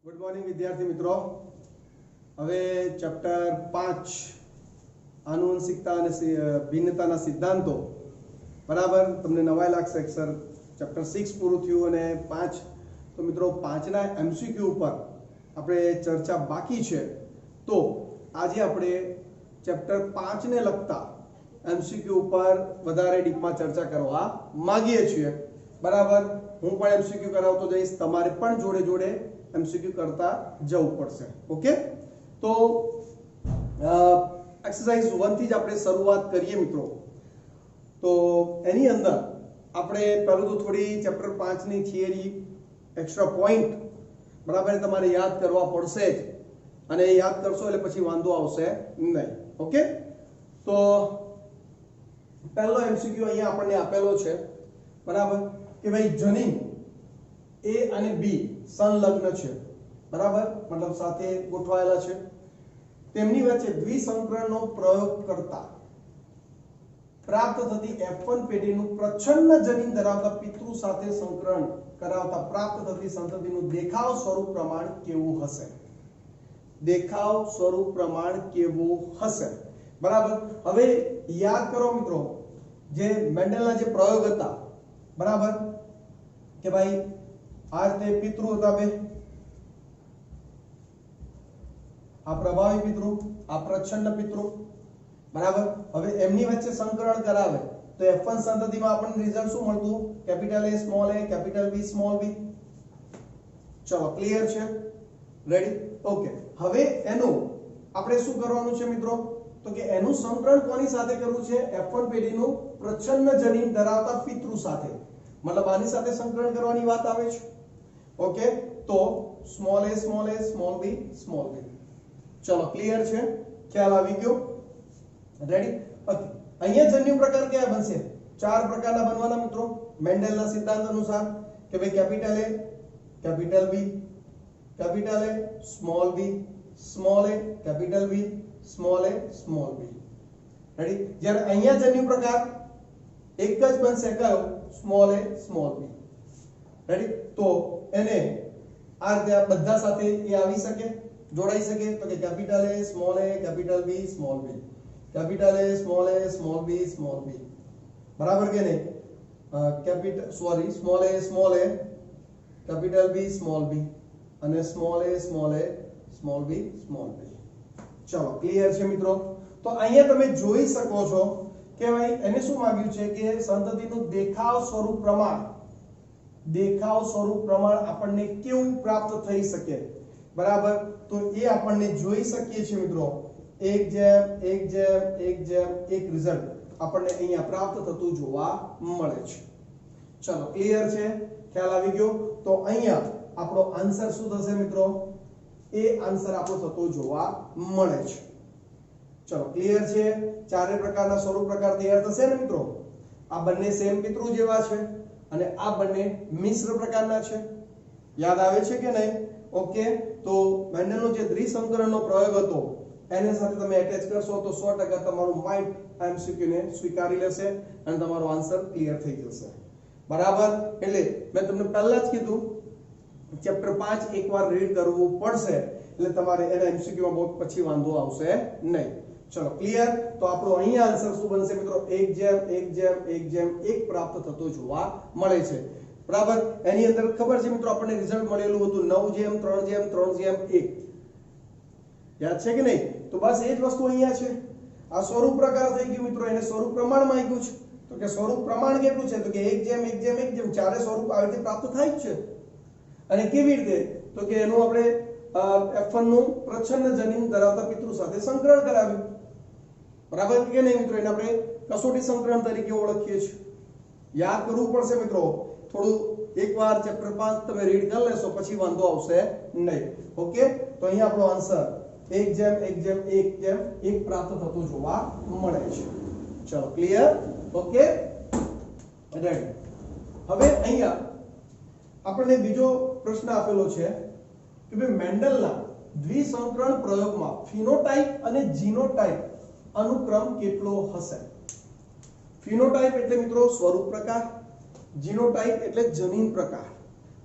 Good morning विद्यार्थी मित्रों। હવે ચેપ્ટર 5 આનુવંશિકતા અને ભિન્નતાના સિદ્ધાંતો બરાબર તમને નવાઈ લાગશે કે સર ચેપ્ટર 6 પૂરું થયું અને 5 તો મિત્રો 5 ના એમસીક્યુ ઉપર આપણે ચર્ચા બાકી છે। તો આજે આપણે ચેપ્ટર 5 ને લગતા એમસીક્યુ ઉપર વધારે ડીપમાં ચર્ચા કરવા માંગીએ છીએ બરાબર। હું પણ એમસીક્યુ કરાવતો જઈશ, તમારે પણ જોડે જોડે एमसीक्यू करता जવું પડશે। ओके, तो एक्सरसाइज 1 થી જ આપણે શરૂઆત કરીએ મિત્રો। તો એની અંદર આપણે પહેલું તો થોડી ચેપ્ટર 5 ની થિયરી એક્સ્ટ્રા પોઈન્ટ બરાબર તમારે યાદ કરવા પડશે જ, અને યાદ કરશો એટલે પછી વાંધો આવશે નહીં। ઓકે, તો પહેલો એમસીક્યુ અહીંયા આપણને આપેલો છે બરાબર કે ભાઈ જનીન ए અને बी संलग्न છે બરાબર, મતલબ સાથે ગોઠવાયેલા છે। તેમની વચ્ચે દ્વિસંકરણનો પ્રયોગ કરતા પ્રાપ્ત થતી F1 પેઢીનું પ્રચ્છન્ન જનીન ધરાવતા પિતૃ સાથે સંકરણ કરાવતા પ્રાપ્ત થતી સંતતિનું દેખાવ સ્વરૂપ પ્રમાણ કેવું હશે? દેખાવ સ્વરૂપ પ્રમાણ કેવું હશે બરાબર। હવે યાદ કરો મિત્રો, જે મેન્ડલના જે પ્રયોગ હતા બરાબર કે ભાઈ આ રીતે પિતૃ હતા બે, આ પ્રભાવી પિતૃ, આ પ્રચ્છન્ન પિતૃ બરાબર। હવે એમની વચ્ચે સંકરણ કરાવે તો F1 સંતતિમાં આપણને રિઝલ્ટ શું મળતું? Capital A small a, capital B small b। ચલો ક્લિયર છે, રેડી? ઓકે, હવે એનું આપણે શું કરવાનું છે મિત્રો? તો કે એનું સંકરણ કોની સાથે કરવું છે? F1 પેઢીનું પ્રચ્છન્ન જનીન ધરાવતા પિતૃ સાથે, મતલબ આની સાથે સંકરણ કરવાની વાત આવે છે। ओके, तो small a small b small b। चलो क्लियर છે, ખ્યાલ આવી ગયો? રેડી? ઓકે, અહીંયા જન્યુ પ્રકાર કયા બનશે? ચાર પ્રકારના બનવાના મિત્રો મેન્ડલના સિદ્ધાંત અનુસાર કે ભાઈ capital A, capital B, capital A, small b, small a, capital B, small a, small b। Ready? જ્યારે અહીંયા જન્યુ પ્રકાર એક જ બનશે, કયો? Small a small b। Ready? તો એને આ રીતે બધા સાથે એ આવી શકે, જોડાઈ શકે, તો કે capital A small a, capital B small b, capital A small a small b small b બરાબર કે નહીં? Small a capital B small b અને small a small b small b। ચલો ક્લિયર છે મિત્રો? તો અહીંયા તમે જોઈ શકો છો કે ભાઈ એને શું માંગ્યું છે કે સંતતિનું દેખાવ સ્વરૂપ પ્રમાણ આપણને કેવું પ્રાપ્ત થઈ શકે બરાબર। તો એ આપણને જોઈ શકીએ છીએ મિત્રો, 1:1:1:1 રિઝલ્ટ આપણને અહીંયા પ્રાપ્ત થતું જોવા મળે છે। ચલો ક્લિયર છે, ખ્યાલ આવી ગયો? તો અહીંયા આપણો આન્સર શું થશે મિત્રો? એ આન્સર આપણો થતો જોવા મળે છે। ચલો ક્લિયર છે? ચારે પ્રકારના સ્વરૂપ પ્રકાર તૈયાર થશે ને મિત્રો? આ બંને સેમ પિતૃ જેવા છે અને આ બંને મિશ્ર પ્રકારના છે, યાદ આવે છે કે નહીં? ઓકે, તો મેન્ડલનો જે દ્વિસંકરણનો પ્રયોગ હતો એને સાથે તમે એટેચ કરશો તો 100% તમારું માઇન્ડ એમસીક્યુ ને સ્વીકારી લેશે અને તમારો આન્સર ક્લિયર થઈ જશે બરાબર। એટલે મેં તમને પહેલા જ કીધું ચેપ્ટર 5 એકવાર રીડ કરવું પડશે, એટલે તમારે એના એમસીક્યુ માં બહુ પછી વાંધો આવશે નહીં। ચલો ક્લિયર? તો આપણો અહીંયા આન્સર શું બનશે મિત્રો? 1:1:1:1 પ્રાપ્ત થતો જોવા મળે છે બરાબર। એની અંદર ખબર છે મિત્રો આપણને રિઝલ્ટ મળેલું હતું 9:3:3:1, યાદ છે કે નહીં? તો બસ એ જ વસ્તુ અહીંયા છે। આ સ્વરૂપ પ્રકાર થઈ ગયું મિત્રો, એને સ્વરૂપ પ્રમાણ માંગ્યું છે, તો કે સ્વરૂપ પ્રમાણ કેટલું છે? તો કે 1:1:1:1 ચારે સ્વરૂપ આવી રીતે પ્રાપ્ત થાય જ છે। અને કેવી રીતે? તો કે એનું આપણે F1 નું પ્રચ્છન્ન જનીન ધરાવતા પિતૃ સાથે સંકરણ કરાવ્યું બરાબર કે નહીં મિત્રો? એને આપણે કસોટી સંકરણ તરીકે ઓળખીએ છીએ। યાદ કરવું પડશે મિત્રો, થોડું એકવાર ચેપ્ટર 5 તમે રીડ કરી લેશો પછી વાંધો આવશે નહીં। ઓકે, તો અહીંયા આપણો આન્સર 1:1:1:1 પ્રાપ્ત થતો જોવા મળે છે। ચલો ક્લિયર? Okay, ready? હવે અહીંયા આપણને બીજો પ્રશ્ન આપેલો છે કે ભાઈ મેન્ડલના દ્વિસંકરણ પ્રયોગમાં ફિનોટાઇપ અને જીનોટાઇપ અનુક્રમ કેટલો હશે? ફિનોટાઇપ એટલે મિત્રો સ્વરૂપ પ્રકાર, જીનોટાઇપ એટલે જનીન પ્રકાર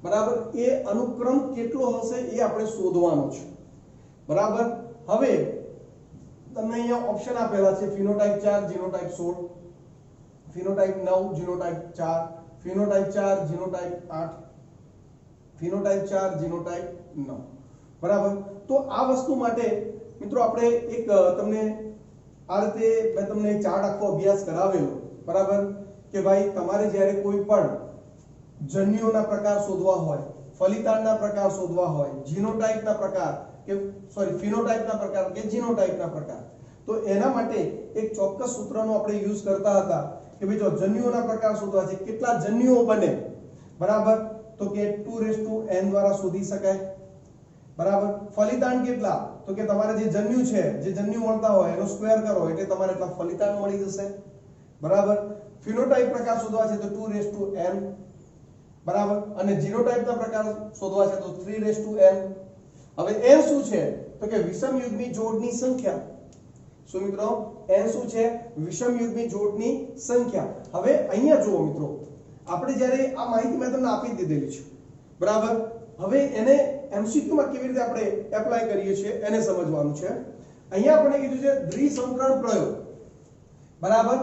બરાબર એ અનુક્રમ કેટલો હશે એ આપણે શોધવાનો છે બરાબર હવે તમને અહીંયા ઓપ્શન આપેલા છે phenotype 4 genotype 16 phenotype 9 genotype 4 phenotype 4 genotype 8 phenotype 4 genotype 9 બરાબર તો આ વસ્તુ માટે મિત્રો આપણે એક તમને આ રીતે મેં તમને ચાર્ટ આખો અભ્યાસ કરાવેલો બરાબર કે ભાઈ તમારે જ્યારે કોઈ પણ જન્યુઓના પ્રકાર શોધવા હોય ફલિતાંડના પ્રકાર શોધવા હોય જીનોટાઇપના પ્રકાર કે સોરી ફિનોટાઇપના પ્રકાર કે જીનોટાઇપના પ્રકાર તો એના માટે એક ચોક્કસ સૂત્રનો આપણે યુઝ કરતા હતા કે ભાઈ જો જન્યુઓના પ્રકાર શોધવા છે કેટલા જન્યુઓ બને બરાબર તો કે 2n દ્વારા શોધી શકાય બરાબર ફલિતાંડ કેટલા તો કે તમારે જે જન્યુ છે જે જન્યુ મળતા હોય એનો સ્ક્વેર કરો એટલે તમારે એટલા ફલિતાંડ મળી જશે બરાબર ફિનોટાઇપ પ્રકાર શોધવા છે તો 2n બરાબર અને જીનોટાઇપના પ્રકાર શોધવા છે તો 3n હવે n શું છે તો કે વિષમયુગ્મી જોડની સંખ્યા શું મિત્રો n શું છે વિષમયુગ્મી જોડની સંખ્યા હવે અહીંયા જુઓ મિત્રો આપણે જ્યારે આ માહિતી મેં તમને આપી દીધેલી છે બરાબર હવે એને MCQ માં કેવી રીતે આપણે એપ્લાય કરીએ છીએ એને સમજવાનું છે અહીંયા આપણે કીધું છે દ્વિસંકરણ પ્રયોગ બરાબર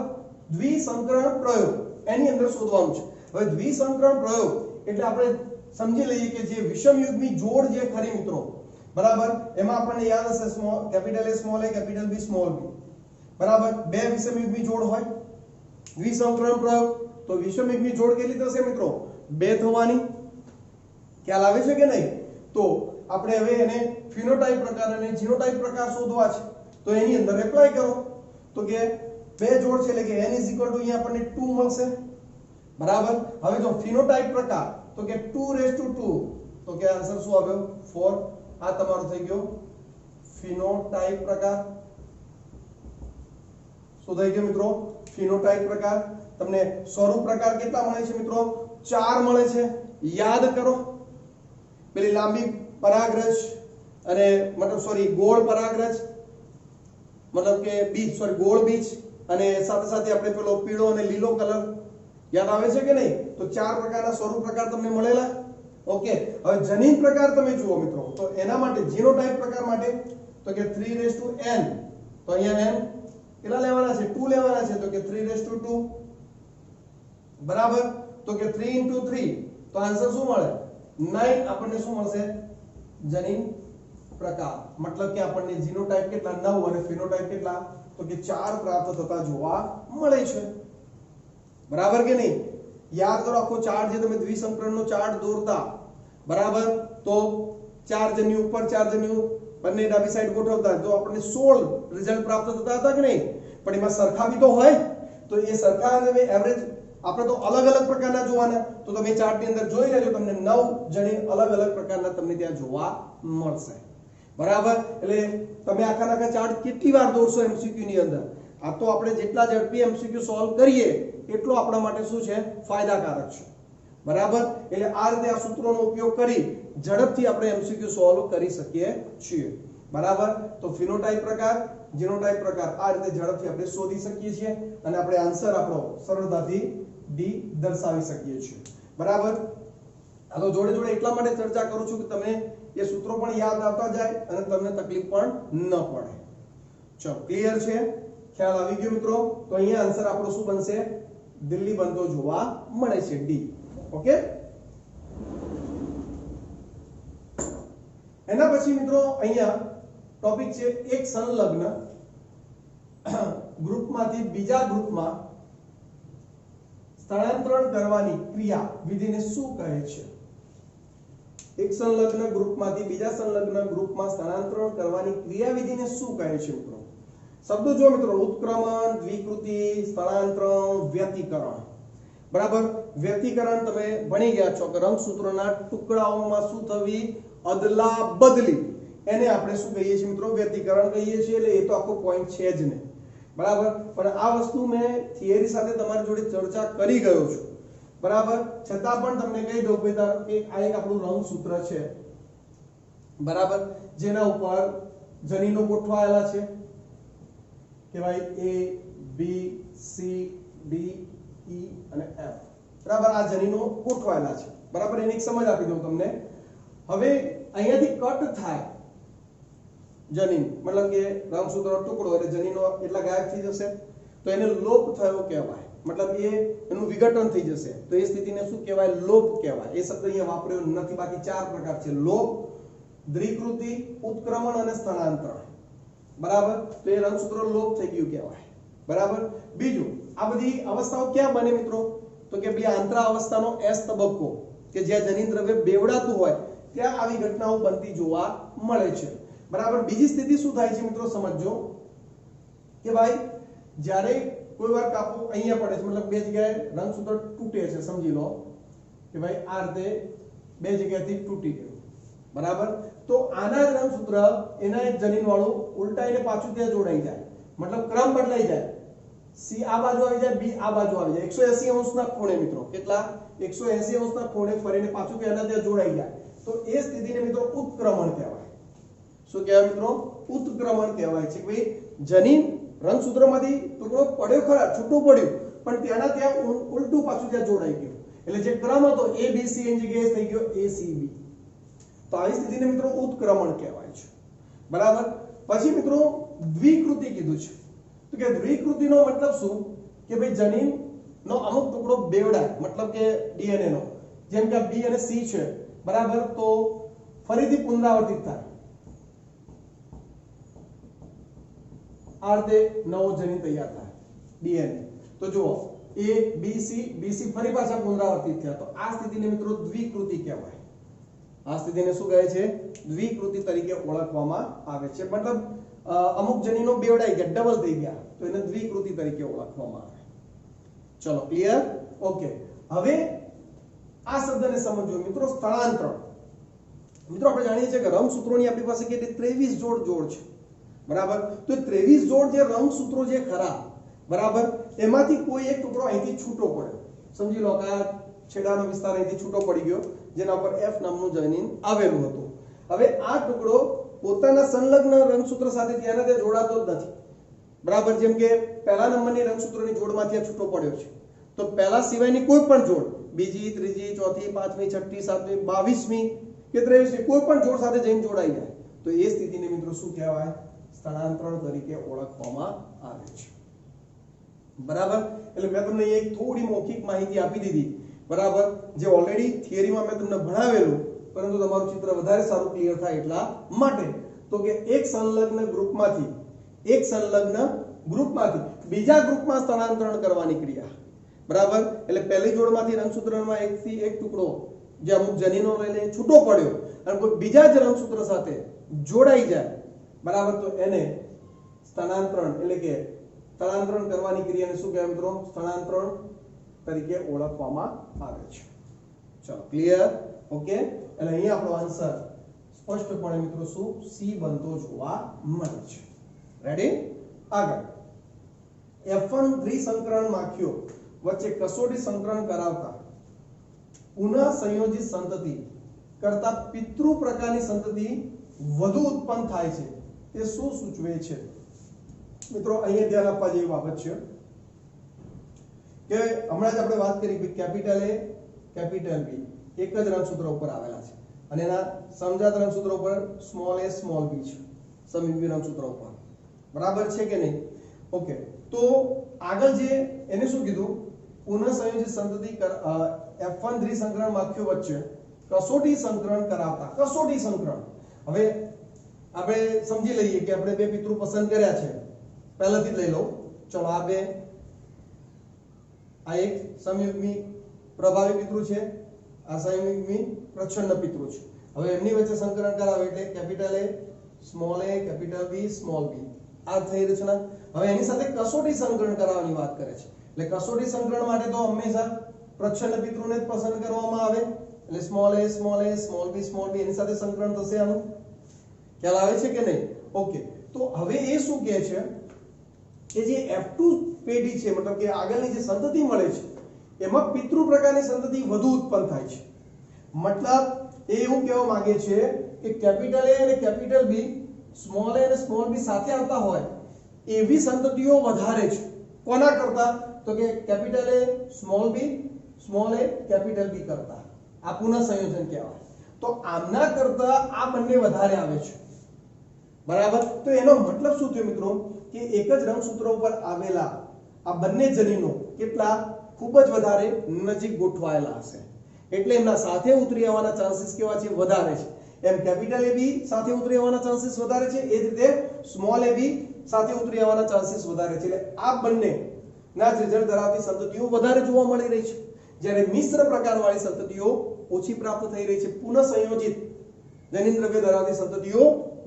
દ્વિસંકરણ પ્રયોગ એની અંદર શોધવાનું છે હવે દ્વિસંકરણ પ્રયોગ એટલે આપણે સમજી લઈએ કે જે વિષમયુગ્મી જોડ જે ખરી મિત્રો બરાબર એમાં આપણને યાદ હશે capital A small a capital B small b બરાબર બે વિષમયુગ્મી જોડ હોય દ્વિસંકરણ પ્રયોગ તો વિષમયુગ્મી જોડ કેટલી થશે મિત્રો બે થવાની ખ્યાલ આવે છે કે નહીં તો આપણે હવે એને ફિનોટાઇપ પ્રકાર અને જીનોટાઇપ પ્રકાર શોધવા છે તો એની અંદર એપ્લાય કરો તો કે બે જોડ છે એટલે કે n અહીંયા આપણને 2 મળશે બરાબર હવે જો ફિનોટાઇપ પ્રકાર તો કે 2 તો કે આન્સર શું આવ્યો 4 આ તમારો થઈ ગયો ફિનોટાઇપ પ્રકાર શું થઈ ગયો મિત્રો ફિનોટાઇપ પ્રકાર તમને સ્વરૂપ પ્રકાર કેટલા મળે છે મિત્રો 4 મળે છે યાદ કરો પેલી લાંબી પરાગરજ અને મતલબ સોરી ગોળ પરાગરજ મતલબ કે બીજ સોરી ગોળ બીજ અને સાથે સાથે આપણે પેલો પીળો અને લીલો કલર યાદ આવે છે કે નહીં તો 4 પ્રકારના સ્વરૂપ પ્રકાર તમને મળેલા ઓકે હવે જનીન પ્રકાર તમે જુઓ મિત્રો તો એના માટે જીનોટાઇપ પ્રકાર માટે તો કે 3n તો અહીંયા n કેટલા લેવાના છે 2 લેવાના છે તો કે 3 બરાબર તો કે 3 * 3 તો આન્સર શું મળે 9 આપણને શું મળશે જનીન પ્રકાર મતલબ કે આપણને જીનોટાઇપ કેટલા 9 અને ફિનોટાઇપ કેટલા તો કે 4 પ્રાપ્ત થતા જોવા મળે છે બરાબર કે નહીં યાદ કરો આખો ચાર્ટ જે તમે દ્વિસંકરણનો ચાર્ટ દોરતા બરાબર તો 4 જન્યુ ઉપર 4 જન્યુ બંને ડાબી સાઈડ ગોઠવતા તો આપણને 16 રિઝલ્ટ પ્રાપ્ત થતા હતા કે નહીં પણ એમાં સરખા બી તો હોય તો એ સરખા અને એવરેજ આપણે તો અલગ અલગ પ્રકારના જોવાના તો તમે ચાર્ટની અંદર જોઈ લેજો તમને 9 જણીન અલગ અલગ પ્રકારના તમને ત્યાં જોવા મળશે બરાબર એટલે તમે આખા ચાર્ટ કેટલી વાર દોરશો MCQ ની અંદર આ તો આપણે જેટલા ઝડપી MCQ સોલ્વ કરીએ એટલો આપણા માટે શું છે ફાયદાકારક છે બરાબર એટલે આ રીતે આ સૂત્રોનો ઉપયોગ કરી ઝડપથી આપણે MCQ સોલ્વ કરી શકીએ છીએ બરાબર તો ફિનોટાઇપ પ્રકાર જીનોટાઇપ પ્રકાર આ રીતે ઝડપથી આપણે શોધી શકીએ છીએ અને આપણે આન્સર આપણો સરળતાથી ડી દર્શાવી શકીએ છીએ બરાબર આ તો જોડે જોડે એટલા માટે ચર્ચા કરું છું કે તમે એ સૂત્રો પણ યાદ આવતા જાય અને તમને તકલીફ પણ ન પડે ચલો ક્લિયર છે ખ્યાલ આવી ગયો મિત્રો તો અહીંયા આન્સર આપણો શું બનશે દિલ્હી બનતો જોવા મળે છે ડી ઓકે એના પછી મિત્રો અહીંયા ટોપિક છે એક સંલગ્ન ગ્રુપમાંથી બીજા ગ્રુપમાં સ્થળાંતરણ કરવાની ક્રિયા વિધિને શું કહે છે એક સંલગ્ન ગ્રુપમાંથી બીજા સંલગ્ન ગ્રુપમાં સ્થળાંતરણ કરવાની ક્રિયાવિધિને શું કહે છે મિત્રો શબ્દો જો મિત્રો ઉત્ક્રમણ દ્વિકૃતિ સ્થળાંતરણ વ્યતિકરણ બરાબર વ્યતિકરણ તમે ભણી ગયા છો કે રંગસૂત્રોના ટુકડાઓમાં શું થવી અદલા બદલી એને આપણે શું કહીએ છીએ મિત્રો વ્યતિકરણ કહીએ છીએ એટલે એ તો આખો પોઈન્ટ છે જ નહીં બરાબર પણ આ વસ્તુ મેં થિયરી સાથે તમારી જોડે ચર્ચા કરી ગયો છું બરાબર છતાં પણ તમને કહી દઉં કે આ એક આપણું રંગસૂત્ર છે બરાબર જેના ઉપર જનીનો ગોઠવાયેલા છે કે ભાઈ A B C D E અને F બરાબર આ જનીનો ગોઠવાયેલા છે બરાબર એની એક સમજ આપી દઉં તમને હવે અહીંયાથી કટ થાય જનીન મતલબ કે રંગસૂત્રનો ટુકડો એટલે જનીનો એટલા ગાયબ થઈ જશે તો એને લોપ થયો કહેવાય મતલબ એનું વિઘટન થઈ જશે તો એ સ્થિતિને શું કહેવાય લોપ કહેવાય એ શબ્દ અહીંયા વાપર્યો નથી બાકી ચાર પ્રકાર છે લોપ દ્વિકૃતિ ઉત્ક્રમણ અને સ્થાનાંતરણ બરાબર તો એ રંગસૂત્ર લોપ થઈ ગયું કહેવાય બરાબર બીજું આ બધી અવસ્થાઓ ક્યાં બને મિત્રો તો કે બે આંતરા અવસ્થાનો S તબક્કો કે જ્યાં જનીન દ્રવ્ય બેવડાતું હોય ત્યાં આવી ઘટનાઓ બનતી જોવા મળે છે બરાબર બીજી સ્થિતિ શું થાય છે મિત્રો સમજો કે ભાઈ જ્યારે કોઈ વાર કાપો અહીંયા પડે છે મતલબ બે જગ્યાએ રંગસૂત્ર તૂટે છે સમજી લો કે ભાઈ આ રીતે બે જગ્યાએથી તૂટી ગયું બરાબર તો આના જ રંગસૂત્ર એના એક જનીન વાળું ઉલટાઈને પાછું ત્યાં જોડાઈ જાય મતલબ ક્રમ બદલાઈ જાય સી આ બાજુ આવી જાય બી આ બાજુ આવી જાય 180 અંશના ખૂણે મિત્રો કેટલા 180 અંશના ખૂણે ફરીને પાછું એના ત્યાં જોડાઈ જાય તો એ સ્થિતિને મિત્રો ઉત્ક્રમણ કહેવાય શું કહેવાય મિત્રો ઉત્ક્રમણ કહેવાય છે કે ભાઈ જનીન રંગસૂત્રમાંથી ટુકડો પડ્યો ખરા છૂટું પડ્યું પણ ત્યાંના ત્યાં ઉલટું પાછું ત્યાં જોડાઈ ગયું એટલે જે ક્રમ હતો A B C એની જગ્યાએ થઈ ગયો A C B તો આવી સ્થિતિને મિત્રો ઉત્ક્રમણ કહેવાય છે બરાબર પછી મિત્રો દ્વિકૃતિ કીધું છે તો કે દ્વિકૃતિનો મતલબ શું કે ભાઈ જનીન નો અમુક ટુકડો બેવડાય મતલબ કે DNA નો જેમ કે B અને C છે બરાબર તો ફરીથી પુનરાવર્તિત થાય આ રીતે નવો જનીન તૈયાર થાય DNA તો જુઓ A B C ફરી પાછા પુનરાવર્તિત થયા તો આ સ્થિતિને મિત્રો દ્વિકૃતિ કહેવાય આ સ્થિતિને શું કહે છે દ્વિકૃતિ તરીકે ઓળખવામાં આવે છે મતલબ અમુક જનીનો બેવડાઈ ગયા ડબલ થઈ ગયા તો એને દ્વિકૃતિ તરીકે ઓળખવામાં આવે ચલો ક્લિયર ઓકે હવે આ શબ્દને સમજો મિત્રો સ્થળાંતરણ મિત્રો આપણે જાણીએ છીએ કે રંગસૂત્રોની આપણી પાસે કેટલી 23 જોડ છે બરાબર તો 23 જોડ જે રંગસૂત્રો જે ખરા બરાબર એમાંથી કોઈ એક ટુકડો અહીંથી છૂટો પડ્યો સમજી લો કે આ છેડાનો વિસ્તાર અહીંથી છૂટો પડી ગયો જેના પર F નામનું જનીન આવેલું હતું હવે આ ટુકડો પોતાના સંલગ્ન રંગસૂત્ર સાથે ત્યાંના ત્યાં જોડાતો જ નથી બરાબર જેમ કે પહેલા નંબરની રંગસૂત્રની જોડમાંથી છૂટો પડ્યો છે તો પહેલા સિવાયની કોઈ પણ જોડ બીજી ત્રીજી ચોથી પાંચમી છઠ્ઠી સાતમી 22મી કે 23મી કોઈ પણ જોડ સાથે જઈને જોડાઈ જાય તો એ સ્થિતિને મિત્રો શું કહેવાય સ્થળાંતરણ તરીકે ઓળખવામાં આવે છે બરાબર એટલે મેં તમને એક થોડી મૌખિક માહિતી આપી દીધી બરાબર જે ઓલરેડી થિયરીમાં મેં તમને ભણાવેલું પરંતુ તમારું ચિત્ર વધારે સારું ક્લિયર થાય એટલા માટે તો કે એક સંલગ્ન ગ્રુપમાંથી બીજા ગ્રુપમાં સ્થળાંતરણ કરવાની ક્રિયા બરાબર એટલે પહેલી જોડમાંથી રંગસૂત્રમાં એકથી એક ટુકડો જે અમુક જનીનો લઈને છૂટો પડ્યો અને કોઈ બીજા જ રંગસૂત્ર સાથે જોડાઈ જાય બરાબર તો એને સ્થળાંતરણ એટલે કે સ્થળાંતરણ કરવાની ક્રિયાને શું કહેવાય મિત્રો સ્થળાંતરણ તરીકે ઓળખવામાં આવે છે ચલો ક્લિયર ઓકે એટલે અહીંયા આપણો આન્સર સ્પષ્ટપણે મિત્રો શું સી બનતો જોવા મળે છે રેડી આગળ F1 દ્વિસંકરણ માખીઓ વચ્ચે કસોટી સંકરણ કરાવતા પુનઃ સંયોજિત સંતતિ કરતા પિતૃ પ્રકારની સંતતિ વધુ ઉત્પન્ન થાય છે તે શું સૂચવે છે મિત્રો અહીંયા ધ્યાન આપવા જેવી બાબત છે કે હમણાં જ આપણે વાત કરી કે કેપિટલ A કેપિટલ B એક જ રંગસૂત્ર ઉપર આવેલા છે અને એના સમજાત રંગસૂત્ર ઉપર સ્મોલ a સ્મોલ b છે સમમિતિ રંગસૂત્ર ઉપર બરાબર છે કે નહીં ઓકે તો આગળ જે એને શું કીધું પુનઃ સંયોજિત સંતતિ F1 દ્વિસંકરણ માખીઓ વચ્ચે કસોટી સંકરણ કરાવતા કસોટી સંકરણ હવે આપણે સમજી લઈએ કે આપણે બે પિતૃ પસંદ કર્યા છે પહેલાથી જ લઈ લો ચલો આ બે આ એક સંયુગ્મી પ્રભાવી પિતૃ છે આ સંયુગ્મી પ્રચ્છન્ન પિતૃ છે હવે એમની વચ્ચે સંકરણ કરાવે એટલે capital A small a capital B small b આ થઈ રચના હવે એની સાથે કસોટી સંકરણ કરાવવાની વાત કરે છે એટલે કસોટી સંકરણ માટે તો હંમેશા પ્રચ્છન્ન પિતૃને જ પસંદ કરવામાં આવે એટલે small a small b small b એની સાથે સંકરણ થશે આનું ખ્યાલ આવે છે કે નહીં ઓકે તો હવે એ શું કહે છે કે જે F2 પેઢી છે મતલબ કે આગળની જે સંતતિ મળે છે એમાં પિતૃ પ્રકારની સંતતિ વધુ ઉત્પન્ન થાય છે મતલબ એ એવું કહેવા માંગે છે કે કેપિટલ A અને કેપિટલ B સ્મોલ a અને સ્મોલ b સાથે આવતા હોય એવી સંતતિઓ વધારે છે કોના કરતા તો કે capital A small b small a capital B કરતા આ પુનઃ સંયોજન કહેવાય. તો આમના કરતા આ બંને વધારે આવે છે, બરાબર. તો એનો મતલબ શું થયો મિત્રો કે એક જ રંગસૂત્ર ઉપર આવેલા આ બંને જનીનો કેટલા ખૂબ જ વધારે નજીક ગોઠવાયેલા હશે, એટલે એમના સાથે ઉતરી આવવાના ચાન્સીસ કેવા છે? વધારે છે. એમ કેપિટલ એ બી સાથે ઉતરી આવવાના ચાન્સીસ વધારે છે, એ જ રીતે સ્મોલ એ બી સાથે ઉતરી આવવાના ચાન્સીસ વધારે છે. એટલે આ બંને ના જ રિઝલ્ટ ધરાવતી સંતતિઓ વધારે જોવા મળી રહી છે, જ્યારે મિશ્ર પ્રકારવાળી સંતતિઓ ઓછી પ્રાપ્ત થઈ રહી છે. પુનઃ સંયોજિત જનીન દ્રવ્ય ધરાવતી સંતતિઓ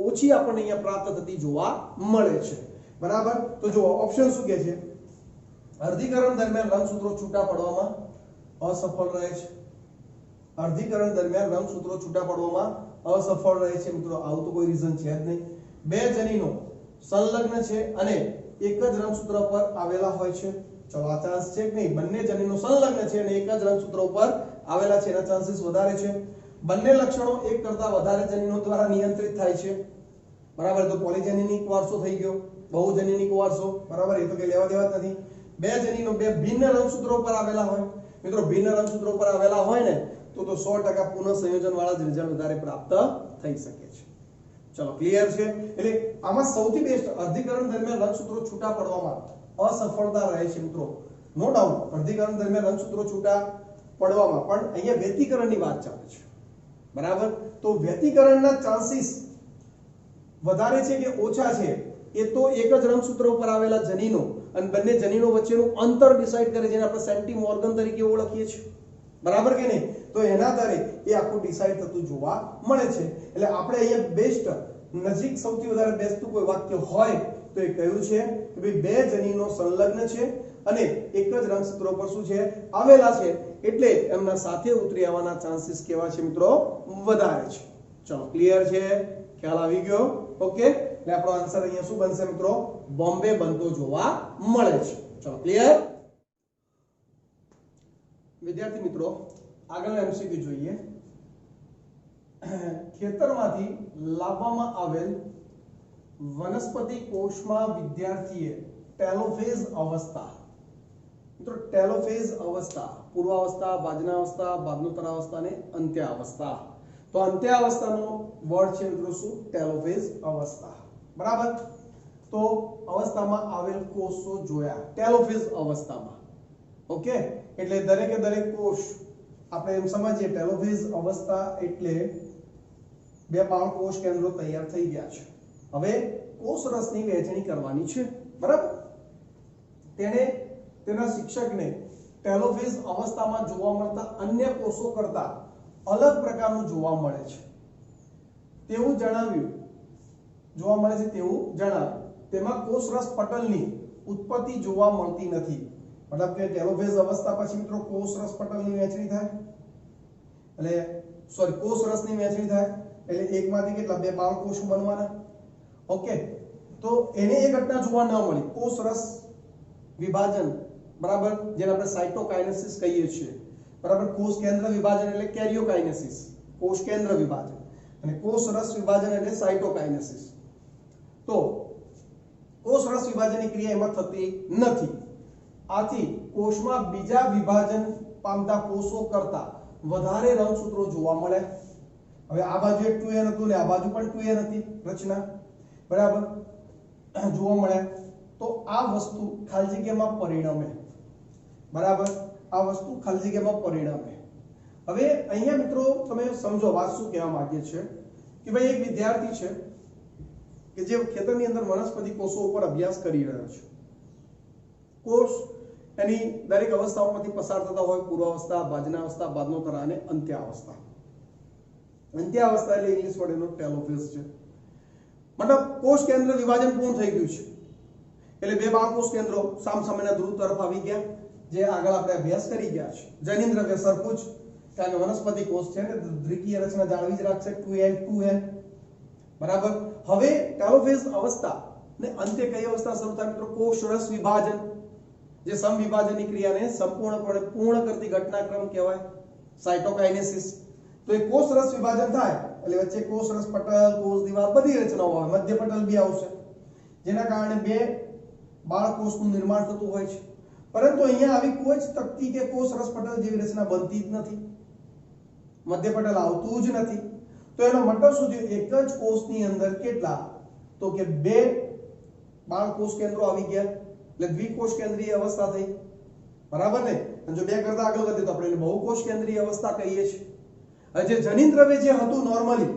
ઓછી આપણને અહીંયા પ્રાપ્ત થતી જોવા મળે છે, બરાબર. તો જો ઓપ્શન શું કહે છે? અર્ધીકરણ દરમિયાન રંગસૂત્રો છૂટા પડવામાં અસફળ રહે છે. અર્ધીકરણ દરમિયાન રંગસૂત્રો છૂટા પડવામાં અસફળ રહે છે. મિત્રો આવું તો કોઈ રીઝન છે જ નહીં. બે જનીનો સંલગ્ન છે અને એક જ રંગસૂત્ર પર આવેલા હોય છે. ચલો આ ચાન્સ છે કે નહીં? બંને જનીનો સંલગ્ન છે અને એક જ રંગસૂત્ર ઉપર આવેલા છે, એના ચાન્સીસ વધારે છે. બંને લક્ષણો એક કરતા વધારે જનીનો દ્વારા નિયંત્રિત થાય છે, બરાબર. તો પોલીજેનિક વારસો થઈ ગયો, બહુજનીનિક વારસો, બરાબર. એ તો કઈ લેવા દેવા જ નથી. બે જનીનો બે ભિન્ન રંગસૂત્રો પર આવેલા હોય. મિત્રો ભિન્ન રંગસૂત્રો પર આવેલા હોય ને તો 100% પુનઃ સંયોજન વાળા જ રિઝલ્ટ વધારે પ્રાપ્ત થઈ શકે છે. ચલો ક્લિયર છે? એટલે આમાં સૌથી બેસ્ટ અર્ધીકરણ દરમિયાન રંગસૂત્રો છૂટા પડવામાં અસફળતા રહે છે. મિત્રો નો ડાઉટ અર્ધીકરણ દરમિયાન રંગસૂત્રો છૂટા પડવામાં, પણ અહીંયા વ્યતિકરણની વાત ચાલે છે, બરાબર. તો વ્યતિકરણના ચાન્સીસ વધારે છે કે ઓછા છે એ તો એક જ રંગસૂત્ર ઉપર આવેલા જનીનો અને બંને જનીનો વચ્ચેનું અંતર ડિસાઈડ કરે, જેને આપણે સેન્ટીમોર્ગન તરીકે ઓળખીએ છીએ, બરાબર કે નહીં? તો એના આધારે એ આખું ડિસાઈડ થતું જોવા મળે છે. એટલે આપણે અહીંયા બેસ્ટ નજીક સૌથી વધારે બેસ્ટ કોઈ વાક્ય હોય તો એ કયું છે કે ભાઈ બે જનીનો સંલગ્ન છે અને એક જ રંગસૂત્ર પર શું છે? આવેલા છે, એટલે એમના સાથે ઉતરી આવવાના ચાન્સીસ કેવા છે મિત્રો? વધારે છે. ચલો ક્લિયર છે? ખ્યાલ આવી ગયો? ઓકે. એટલે આપણો આન્સર અહીંયા શું બનશે મિત્રો? બોમ્બે બનતો જોવા મળે છે. ચલો ક્લિયર? વિદ્યાર્થી મિત્રો આગળનો એમસીક્યુ જોઈએ. ખેતરમાંથી લાવવામાં આવેલ વનસ્પતિ કોષમાં વિદ્યાર્થીએ ટેલોફેઝ અવસ્થા, મિત્રો ટેલોફેઝ અવસ્થા, પૂર્વાવસ્થા, બાજનાવસ્થા, બાદનોત્તરાવસ્થા અને અંત્યાવસ્થા. તો અંત્યાવસ્થાનો વર્ડ છે મિત્રો શું? ટેલોફેઝ અવસ્થા, બરાબર. તો અવસ્થામાં આવેલ કોષો જોયા ટેલોફેઝ અવસ્થામાં. ઓકે. એટલે દરેકે દરેક કોષ આપણે એમ સમજીએ ટેલોફેઝ અવસ્થા એટલે બે બાળ કોષ કેન્દ્રો તૈયાર થઈ ગયા છે. હવે કોષ રસની વહેંચણી કરવાની છે, બરાબર. તેને તેના શિક્ષકને ટેલોફેઝ અવસ્થામાં જોવા મળતા અન્ય કોષો કરતા અલગ પ્રકારનું જોવા મળે છે તેવું જણાવ્યું. તેમાં કોષ રસ પટલની ઉત્પત્તિ જોવા મળતી નથી. મતલબ કે ટેલોફેઝ અવસ્થા પછી મિત્રો કોષ રસ પટલની વહેંચણી થાય, એટલે કોષ રસની વહેંચણી થાય એટલે એકમાંથી કેટલા? બે બાળ કોષો બનવાના. ઓકે. તો એને એ ઘટના જોવા ન મળી, કોષ રસ વિભાજન, બરાબર, જેને આપણે સાઇટોકાઇનેસિસ કહીએ છીએ, બરાબર. કોષ કેન્દ્ર વિભાજન એટલે કેરિયોકાઇનેસિસ, કોષ કેન્દ્ર વિભાજન, અને કોષ રસ વિભાજન એટલે સાઇટોકાઇનેસિસ. તો કોષ રસ વિભાજનની ક્રિયા એમાં થતી નથી. આથી કોષમાં બીજા વિભાજન પામતા કોષો કરતા વધારે રંગસૂત્રો જોવા મળે. હવે આ બાજુ એક 2n હતું ને આ બાજુ પણ 2n હતી રચના, બરાબર, જોવા મળ્યા. તો આ વસ્તુ ખાલી જગ્યામાં પરિણમે, બરાબર. આ વસ્તુ ખાલી જગ્યામાં પરિણમે. હવે અહીંયા મિત્રો તમે સમજો વાત શું કહેવા માંગે છે કે ભાઈ એક વિદ્યાર્થી છે કે જે ખેતરની અંદર વનસ્પતિ કોષો ઉપર અભ્યાસ કરી રહ્યો છે. કોષ એની દરેક અવસ્થાઓમાંથી પસાર થતા હોય, પૂર્વાવસ્થા, બાજનાવસ્થા, બાદનોત્તરા અને અંત્યાવસ્થા. અંત્યાવસ્થા એટલે ઇંગ્લિશ વર્ડ એનો ટેલોફેઝ છે. મતલબ કોષ કેન્દ્ર વિભાજન પૂર્ણ થઈ ગયું છે એટલે બે બાળ કોષ કેન્દ્રો સામસામેના ધ્રુવ તરફ આવી ગયા, જે આગળ આપણે અભ્યાસ કરી ગયા છે. જનીન દ્રવ્ય સરખું જ, કારણ કે વનસ્પતિ કોષ છે ને દ્વિકીય રચના જાળવી જ રાખશે, 2n, બરાબર. હવે ટેલોફેઝ અવસ્થા ને અંતે કઈ અવસ્થા શરૂ થાય મિત્રો? કોષ રસ વિભાજન, જે સમવિભાજનની ક્રિયાને સંપૂર્ણપણે પૂર્ણ કરતી ઘટનાક્રમ કહેવાય, સાઇટોકાઇનેસિસ. તો એ કોષ રસ વિભાજન થાય એટલે વચ્ચે કોષ રસ પટલ, કોષ દિવાલ બધી રચનાઓ આવે, મધ્ય પટલ બી આવશે, જેના કારણે બે બાળ કોષનું નિર્માણ થતું હોય છે. પરંતુ અહીંયા આવી કોઈ જ તકતી કે કોષ રસ પટલ જેવી રચના બનતી જ નથી, મધ્ય પટલ આવતું જ નથી. તો એનો મતલબ શું થયો? એક જ કોષની અંદર કેટલા? તો કે બે બાળ કોષ કેન્દ્રો આવી ગયા, એટલે દ્વિકોષ કેન્દ્રીય અવસ્થા થઈ, બરાબર ને? અને જો બે કરતા આગળ વધે તો આપણે એને બહુકોષ કેન્દ્રીય અવસ્થા કહીએ છીએ. હવે જે જનીન દ્રવ્ય જે હતું નોર્મલી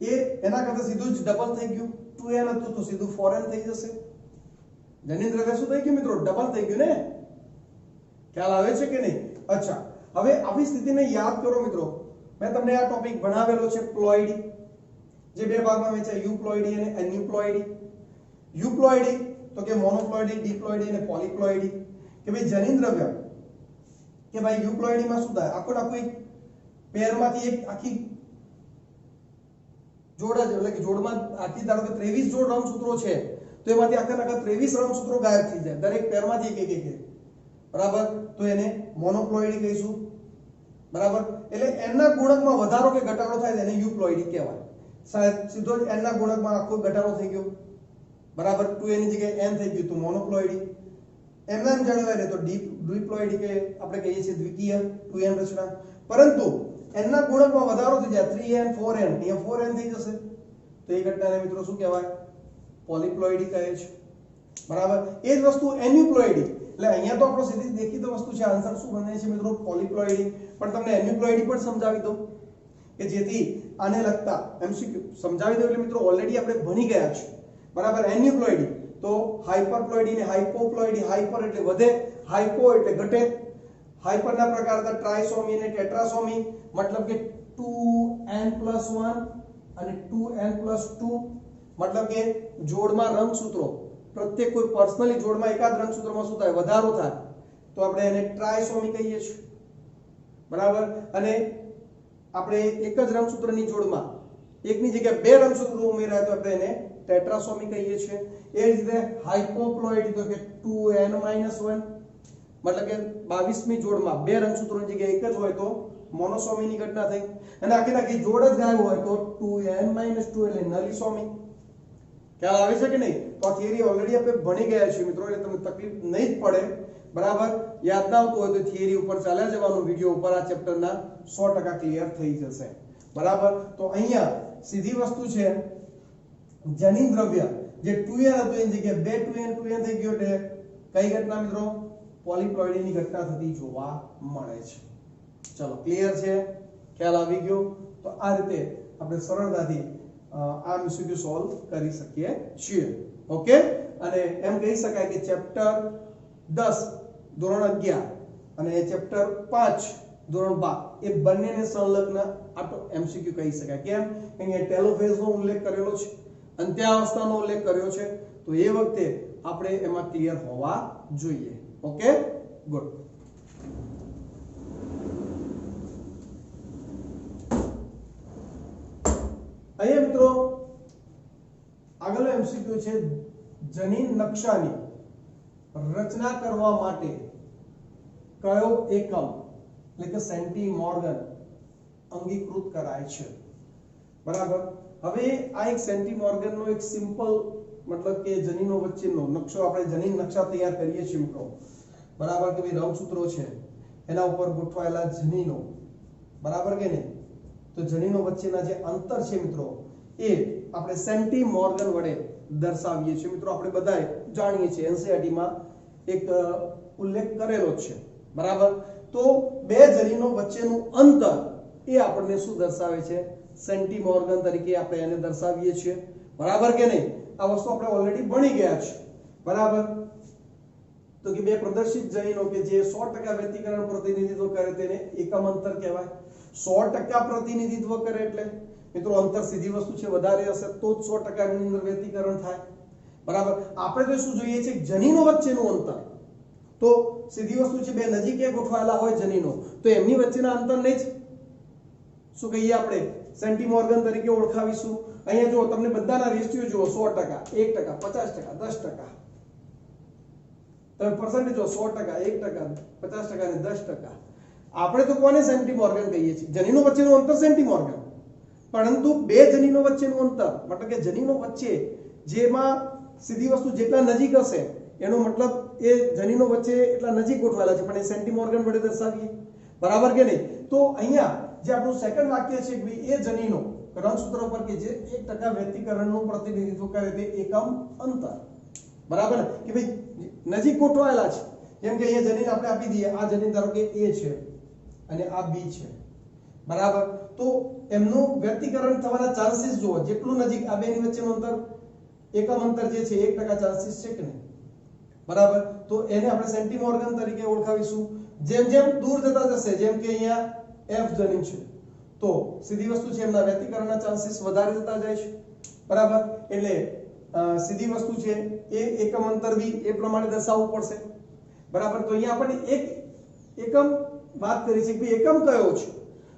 એ એના કરતા સીધું જ ડબલ થઈ ગયું. 2n હતું તો સીધું 4n થઈ જશે. જનીન દ્રવ્ય શું થઈ ગયું મિત્રો? ડબલ થઈ ગયું ને? ખ્યાલ આવે છે કે નહીં? અચ્છા, હવે આવી સ્થિતિને યાદ કરો મિત્રો. મેં તમને આ ટોપિક ભણાવેલો છે પ્લોઇડી, જે બે ભાગમાં વહેંચાય, યુપ્લોઇડી અને એન્યુપ્લોઇડી. યુપ્લોઇડી તો કે મોનોપ્લોઇડી, ડિપ્લોઇડી અને પોલિપ્લોઇડી. કે ભાઈ જનીન દ્રવ્ય કે ભાઈ યુપ્લોઇડીમાં શું થાય? આખું એક પેરમાંથી એક આખી જોડ જ, એટલે કે જોડમાં આખી ધારો કે 23 જોડ રંગસૂત્રો છે તો એમાંથી આખા 23 રંગસૂત્રો ગાયબ થઈ જાય, દરેક પેરમાંથી એક એક. બરાબર? તો એને મોનોપ્લોઇડી કહીશું. બરાબર? એટલે એના ગુણકમાં વધારો કે ઘટાડો થાય એને યુપ્લોઇડી કહેવાય. સીધો જ એના ગુણકમાં આખો ઘટાડો થઈ ગયો, બરાબર? 2n ની જગ્યાએ n થઈ ગયું તો મોનોપ્લોઇડી. એમના એમ જણાવાય ને તો ડિપ્લોઇડી કે આપણે કહીએ છીએ દ્વિકીય 2n રચના. પરંતુ n ના ગુણકમાં વધારો થઈ જાય 3n 4n, અહીંયા 4n થઈ જશે તો એ ઘટનાને મિત્રો શું કહેવાય? પોલિપ્લોઇડી કહે છે. બરાબર? એ જ વસ્તુ એન્યુપ્લોઇડી, એટલે અહીંયા તો આપણો સીધી દેખીતો વસ્તુ છે, આન્સર શું બને છે મિત્રો? પોલિપ્લોઇડી. પણ તમને એન્યુપ્લોઇડી પણ સમજાવી દઉં કે જેથી આને લગતા એમસીક્યુ સમજાવી દઉં એટલે મિત્રો ઓલરેડી આપણે ભણી ગયા છે. બરાબર? એન્યુપ્લોઇડી તો હાઇપરપ્લોઇડી ને હાઇપોપ્લોઇડી. હાઇપર એટલે વધે, હાઇપો એટલે ઘટે. હાઇપરના પ્રકાર હતા ટ્રાયસોમી અને ટેટ્રાસોમી, મતલબ કે 2n+1 અને 2n+2, મતલબ કે જોડમાં રંગસૂત્રો, પ્રત્યેક કોઈ પર્સનલી જોડમાં એકાદ રંગસૂત્રમાં શું થાય? વધારો થાય તો આપણે એને ટ્રાયસોમી કહીએ છીએ. બરાબર? અને આપણે એક જ રંગસૂત્રની જોડમાં એકની જગ્યાએ બે રંગસૂત્રો ઉમેરાય તો આપણે એને ટેટ્રાસોમી કહીએ છીએ. એ જ રીતે હાઇપોપ્લોઇડી તો કે 2n-1, મતલબ કે 22મી જોડમાં બે રંગસૂત્રોની જગ્યાએ એક જ હોય તો મોનોસોમીની ઘટના થઈ. અને આખી જોડ જ ગાયબ હોય તો 2n-2 એટલે નલિસોમી. ખ્યાલ આવે છે કે નહીં? તો આ થિયરી ઓલરેડી આપણે ભણી ગયા છીએ મિત્રો, એટલે તમને તકલીફ નહીં જ પડે. બરાબર? યાદ ના આવતું હોય તો થિયરી ઉપર ચાલ્યા જવાનું, વિડિયો ઉપર આ ચેપ્ટરના 100% ક્લિયર થઈ જશે. બરાબર? તો અહીંયા સીધી વસ્તુ છે, જનીન દ્રવ્ય જે 2n હતું એની જગ્યાએ 2n થઈ ગયો એટલે કઈ ઘટના મિત્રો? પોલિપ્લોઇડીની ઘટના થતી જોવા મળે છે. ચલો, ક્લિયર છે? ખ્યાલ આવી ગયો? તો આ રીતે આપણે સરળતાથી આ એમસીક્યુ સોલ્વ કરી શકીએ છીએ. ઓકે? અને એમ કહી શકાય કે ચેપ્ટર 10 ધોરણ 11 અને ચેપ્ટર 5 ધોરણ 12 એ બંનેને સંલગ્ન આ એમસીક્યુ કહી શકાય. કેમ? અહીંયા ટેલોફેઝનો ઉલ્લેખ કરેલો છે, અંત્યાવસ્થાનો ઉલ્લેખ કર્યો છે, તો એ વખતે આપણે એમાં ક્લિયર હોવા જોઈએ. ઓકે? ગુડ. અહીંયા મિત્રો આગળનો એમસીક્યુ છે, જનીન નકશાની રચના કરવા માટે કયો એકમ એટલે કે સેન્ટીમોર્ગન અંગીકૃત કરાય છે? બરાબર? હવે આ એક સેન્ટીમોર્ગનનો એક સિમ્પલ મતલબ કે જનીનો વચ્ચેનો નકશો, આપણે જનીન નકશા તૈયાર કરીએ છીએ મિત્રો. બરાબર? કે ભાઈ રંગસૂત્રો છે એના ઉપર ગોઠવાયેલા જનીનો, બરાબર કે નહીં? તો જનીનો વચ્ચેના જે અંતર છે મિત્રો એ આપણે સેન્ટીમોર્ગન વડે દર્શાવીએ છીએ મિત્રો. આપણે બધાએ જાણીએ છીએ, એનસીઈઆરટી માં એક ઉલ્લેખ કરેલો છે. બરાબર? તો બે જનીનો વચ્ચેનું અંતર એ આપણને શું દર્શાવે છે? સેન્ટીમોર્ગન તરીકે આપણે એને દર્શાવીએ છીએ. બરાબર કે નહીં? આ વસ્તુ આપણે ઓલરેડી ભણી ગયા છે. બરાબર? તો કે બે પ્રદર્શિત જનીનો કે જે 100% વ્યતિકરણ પ્રતિનિધિત્વ કરે તેને એકમ અંતર કહેવાય. 100% પ્રતિનિધિત્વ કરે એટલે મિત્રો અંતર સીધી વસ્તુ છે, વધારે હશે તો જ 100% ની અંદર વ્યતિકરણ થાય. બરાબર? આપણે તો શું જોઈએ છે? જનીનો વચ્ચેનું અંતર. તો સીધી વસ્તુ છે, બે નજીકે ગોઠવાયેલા હોય જનીનો તો એમની વચ્ચેના અંતરને જ શું કહીએ? આપણે સેન્ટીમોર્ગન તરીકે ઓળખાવીશું. અહીંયા જો તમને બધાના રેશિયો જુઓ, 100%, 1%, 50%, 10%. તમે પર્સન્ટેજ જો 100%, 1%, 50% અને 10%. આપણે તો કોને સેન્ટીમોર્ગન કહીએ છીએ? જનીનો વચ્ચેનું અંતર સેન્ટીમોર્ગન. પરંતુ બે જનીનો વચ્ચેનું અંતર મતલબ કે જનીનો વચ્ચે જેમાં સીધી વસ્તુ જેટલા નજીક હશે એનો મતલબ એ જનીનો વચ્ચે એટલા નજીક ગોઠવાયેલા છે પણ એ સેન્ટીમોર્ગન વડે દર્શાવીએ, બરાબર કે નહીં? તો અહીંયા જે આપણું સેકન્ડ વાક્ય છે કે ભાઈ એ જનીનો રંગસૂત્ર પર કે જે 1% વ્યક્તિકરણનું પ્રતિનિધિત્વ કરે તે એકમ અંતર, બરાબર કે ભાઈ નજીક ગોઠવાયેલા છે. જેમ કે અહીંયા જનીન આપણે આપી દઈએ, આ જનીન ધારો કે A છે અને આ B છે, બરાબર. તો એમનું વ્યક્તિકરણ થવાના ચાન્સીસ જુઓ, જેટલું નજીક આ બેની વચ્ચેનું અંતર એકમ અંતર જે છે 1% ચાન્સીસ છે કે નહીં, બરાબર. તો એને આપણે સેન્ટીમોર્ગન તરીકે ઓળખાવીશું. જેમ જેમ દૂર જતા જશે, જેમ કે અહીંયા F જનીન છે તો સીધી વસ્તુ છે એમના વ્યક્તિકરણના ચાન્સીસ વધારે જતા જાય છે, બરાબર. એટલે સીધી વસ્તુ છે એ એકમ અંતર બી એ પ્રમાણે દર્શાવવું પડશે, બરાબર. તો અહીંયા આપણે એક એકમ વાત કરી છે કે એકમ કયો છે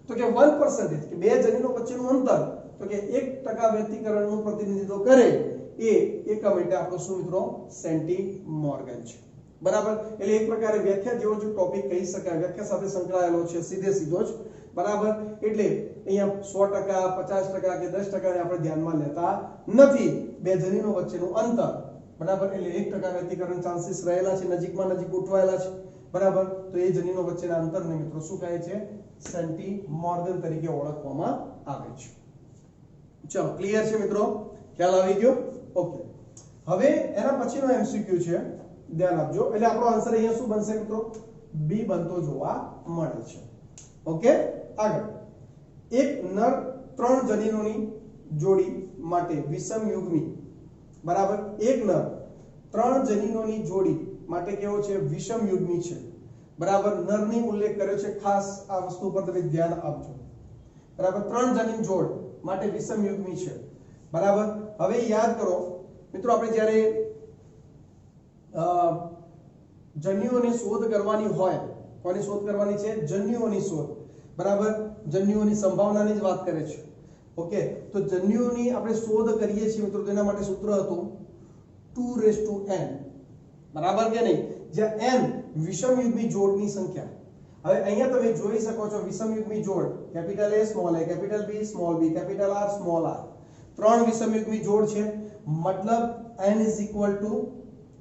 તો કે 1% કે બે જનીનો વચ્ચેનું અંતર તો કે 1% વ્યક્તિકરણનું પ્રતિનિધિત્વ કરે એ એકમ એટલે આપણો શું મિત્રો સેન્ટીમોર્ગન છે, બરાબર. એટલે એક પ્રકારે વ્યાખ્યા જેવો જ ટોપિક કહી શકાય, વ્યાખ્યા સાથે સંકળાયેલો છે સીધે સીધો જ, બરાબર. એટલે અહીંયા 100%, 50% કે 10% ને આપણે ધ્યાનમાં લેતા નથી. બે જનીનો વચ્ચેનું અંતર, બરાબર, એટલે 1% વ્યક્તિકરણ ચાન્સીસ રહેલા છે, નજીકમાં નજીક ગોઠવાયેલા છે, બરાબર. તો એ જનીનો વચ્ચેના અંતરને મિત્રો શું કહે છે? સેન્ટીમોર્ગન તરીકે ઓળખવામાં આવે છે. ચલો ક્લિયર છે મિત્રો? ખ્યાલ આવી ગયો? ઓકે. હવે એના પછીનો MCQ છે, ધ્યાન આપજો. એટલે આપણો આન્સર અહીંયા શું બનશે મિત્રો? B બનતો જોવા મળે છે. ઓકે. આગળ એક નર 3 જનીનોની જોડી માટે વિષમયુગ્મી, બરાબર. એક નર 3 જનીનોની જોડી માટે કેવો છે? વિષમયુગ્મી છે, બરાબર. નરની ઉલ્લેખ કર્યો છે, ખાસ આ વસ્તુ પર તમે ધ્યાન આપજો, બરાબર. 3 જનીન જોડ માટે વિષમયુગ્મી છે, બરાબર. હવે યાદ કરો મિત્રો, આપણે જ્યારે જન્યુઓની શોધ કરવાની હોય, કોની શોધ કરવાની છે? જન્યુઓની શોધ, બરાબર. જન્યુઓની સંભાવનાની જ વાત કરે છે. ઓકે. તો જન્યુઓની આપણે શોધ કરીએ છીએ મિત્રો, તેના માટે સૂત્ર હતું 2n, બરાબર કે નહીં? જ્યાં n વિષમયુગ્મી જોડની સંખ્યા. હવે અહીંયા તમે જોઈ શકો છો વિષમયુગ્મી જોડ capital A small a, capital B small b, capital R small r, 3 વિષમયુગ્મી જોડ છે, મતલબ n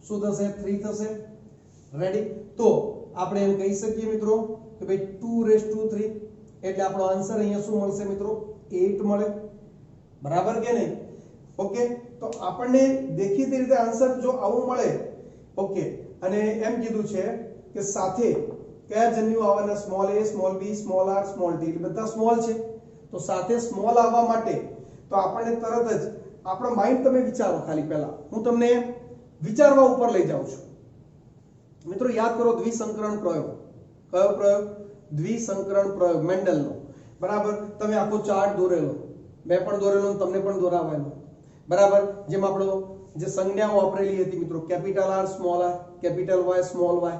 શું થશે? 3 થશે. રેડી? તો આપણે એમ કહી શકીએ મિત્રો કે ભાઈ 2 એટલે આપણો આન્સર અહીંયા શું મળશે મિત્રો? 8 મળે, બરાબર કે નહીં? ઓકે. તો આપણને દેખીતી રીતે આન્સર જો આવું મળે, ઓકે, અને એમ કીધું છે કે સાથે કયા જન્યુ આવવાના? Small a, small b, small r, small t, એટલે બધા સ્મોલ છે. તો સાથે સ્મોલ આવવા માટે તો આપણને તરત જ આપણો માઇન્ડ, તમે વિચારો ખાલી, પહેલા હું તમને વિચારવા ઉપર લઈ જાઉં છું મિત્રો. યાદ કરો દ્વિસંકરણ પ્રયોગ. કયો પ્રયોગ? દ્વિસંકરણ પ્રયોગ મેન્ડલનો, બરાબર. તમે આખો ચાર્ટ દોરેલો, મેં પણ દોરેલો, તમને પણ દોરાવેલો, બરાબર. જેમ આપણો જે સંજ્ઞાઓ વાપરેલી હતી મિત્રો, capital R small r, capital Y small y,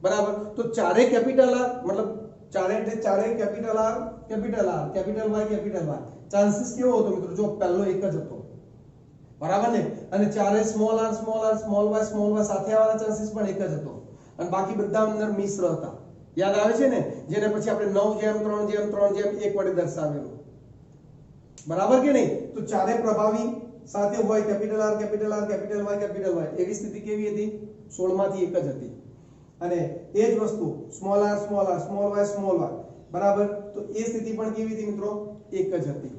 બરાબર. તો ચારે કેપિટલ R, મતલબ ચારે એટલે ચારે capital R, capital R, capital Y, capital Y. Chances કેવો હતો મિત્રો? જો પહેલો એક જ હતો, બરાબર ને? અને ચારે small r, small r, small y, small y સાથે આવવાના ચાન્સીસ પણ એક જ હતો, અને બાકી બધા અંદર મિશ્ર હતા. યાદ આવે છે ને? જેને પછી આપણે 9:3:3:1 વડે દર્શાવેલું, બરાબર કે નહીં? તો ચારે પ્રભાવી સાથે હોય, capital R, capital R, capital Y, capital Y. એવી સ્થિતિ કેવી હતી? 16 માંથી એક જ હતી. અને એ જ વસ્તુ small r, small r, small y, small y, બરાબર. તો એ સ્થિતિ પણ કેવી હતી મિત્રો? એક જ હતી.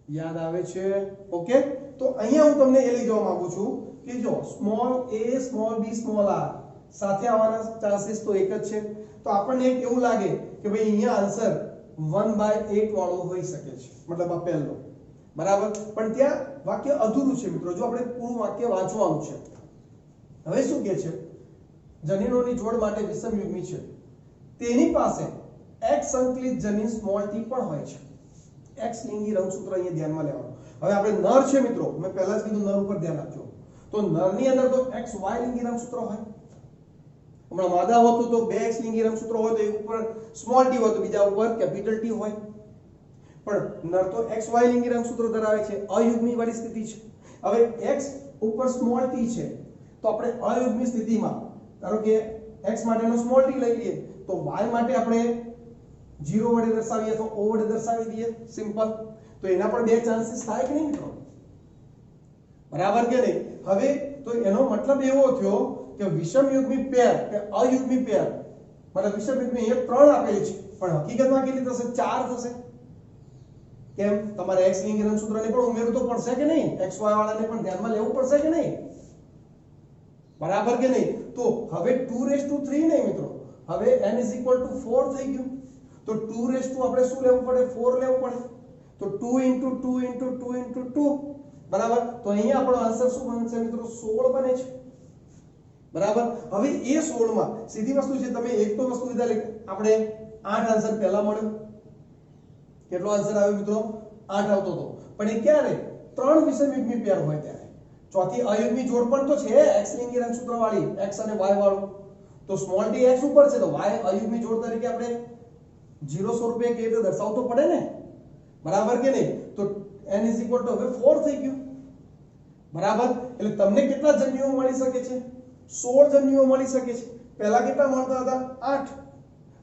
યાદ આવે છે? ઓકે. તો અહીંયા હું તમને એ લઈ જવા માંગુ છું કે જો small a, small b, small r સાથે આવવાના ચાન્સીસ તો એક જ છે. તો આપણને એક એવું લાગે કે ભાઈ અહીંયા આન્સર 1/8 વાળો હોઈ શકે છે, મતલબ આ પહેલો, બરાબર. પણ ત્યાં વાક્ય અધૂરું છે મિત્રો, જો આપણે પૂરું વાક્ય વાંચવાનું છે. હવે શું કહે છે? જનીનોની જોડ માટે વિષમયુગ્મી છે, તેની પાસે x સંકલિત જનીન સ્મોલ t પણ હોય છે. x લિંગી રંગસૂત્ર અહીંયા ધ્યાનમાં લેવાનું. હવે આપણે નર છે મિત્રો, મેં પહેલા જ કીધું નર ઉપર ધ્યાન આપજો. તો નરની અંદર તો x y લિંગી રંગસૂત્ર હોય. હમણાં માદા હોતું તો 2x લિંગી રંગસૂત્ર હોય તો એક ઉપર સ્મોલ t હોય તો બીજા ઉપર કેપિટલ t હોય. પણ નર તો x y લિંગી રંગસૂત્ર ધરાવે છે, અયુગ્મી વાળી સ્થિતિ છે. હવે x ઉપર સ્મોલ t છે તો આપણે અયુગ્મી સ્થિતિમાં ધારો કે x માટેનો સ્મોલ t લઈ લઈએ તો y માટે આપણે 0 વડે દર્શાવીએ અથવા o વડે દર્શાવી દઈએ, સિમ્પલ. તો એના પણ બે ચાન્સીસ થાય કે નહીં મિત્રો? બરાબર કે નહીં? હવે તો એનો મતલબ એવો થયો કે વિષમયુગ્મી પેર કે અયુગ્મી પેર, મતલબ વિષમયુગ્મી એ 3 આપેલી છે પણ હકીકતમાં કેટલી થશે? 4 થશે. કેમ? તમારે x લિંગેરન સૂત્રને પણ ઉમેરવું તો પડશે કે નહીં? xy વાળાને પણ ધ્યાનમાં લેવું પડશે કે નહીં? બરાબર કે નહીં? તો હવે 2 નહીં મિત્રો, હવે n = 4 થઈ ગયું. તો 2 આપણે શું લેવું પડે? 4 લેવું પડે. તો 2 * 2 * 2 * 2 બરાબર. તો અહીંયા આપણો આન્સર શું બનશે મિત્રો? 16 બને છે. બરાબર. હવે એ 16 માં સીધી વસ્તુ છે, તમે એક તો વસ્તુ લીધા એટલે આપણે 8 આન્સર પહેલા મળ્યો. કેટલો આન્સર આવ્યો મિત્રો? 8 આવતો હતો. પણ એ ક્યારે? 3 વિષમયુગ્મી પેર હોય ત્યારે. ચોથી અયુગ્મી જોડ પણ તો છે x લિંગેરન સૂત્ર વાળી, x અને y વાળું. તો સ્મોલ t x ઉપર છે તો y અયુગ્મી જોડ તરીકે આપણે 0 સ્વરૂપે કે રીતે દર્શાવવું તો પડે ને. બરાબર કે નહીં? તો n = હવે 4 થઈ ગયું. બરાબર. એટલે તમને કેટલા જન્યુઓ મળી શકે છે? 16 જન્યુઓ મળી શકે છે. પહેલા કેટલા મળતા હતા? 8.